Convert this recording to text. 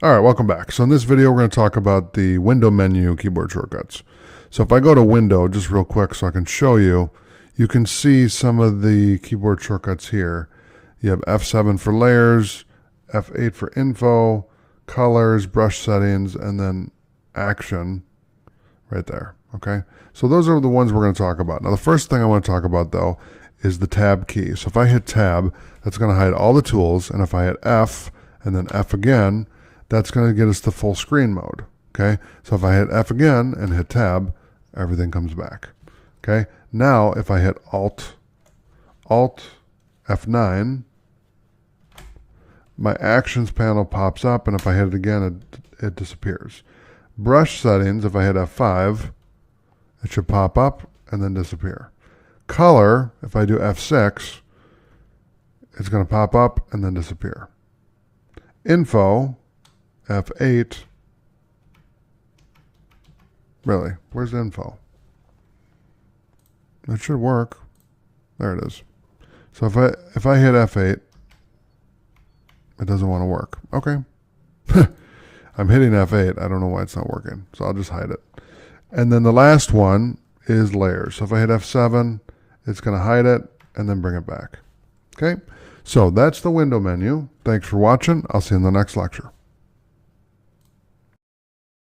All right, welcome back. So in this video, we're going to talk about the window menu keyboard shortcuts. So if I go to window, just real quick so I can show you, you can see some of the keyboard shortcuts here. You have F7 for layers, F8 for info, colors, brush settings, and then action right there. Okay, so those are the ones we're going to talk about. Now the first thing I want to talk about though is the tab key. So if I hit tab, that's going to hide all the tools, and if I hit F and then F again, that's going to get us to full screen mode. Okay, so if I hit F again and hit tab, everything comes back. Okay, now if I hit Alt F9, my actions panel pops up, and if I hit it again, it disappears. Brush settings, if I hit F5, it should pop up and then disappear. Color, if I do F6, it's going to pop up and then disappear. Info, F8. Really, where's info? It should work. There it is. So if I hit F8, it doesn't want to work. Okay. I'm hitting F8. I don't know why it's not working. So I'll just hide it. And then the last one is layers. So if I hit F7, it's going to hide it and then bring it back. Okay. So that's the window menu. Thanks for watching. I'll see you in the next lecture.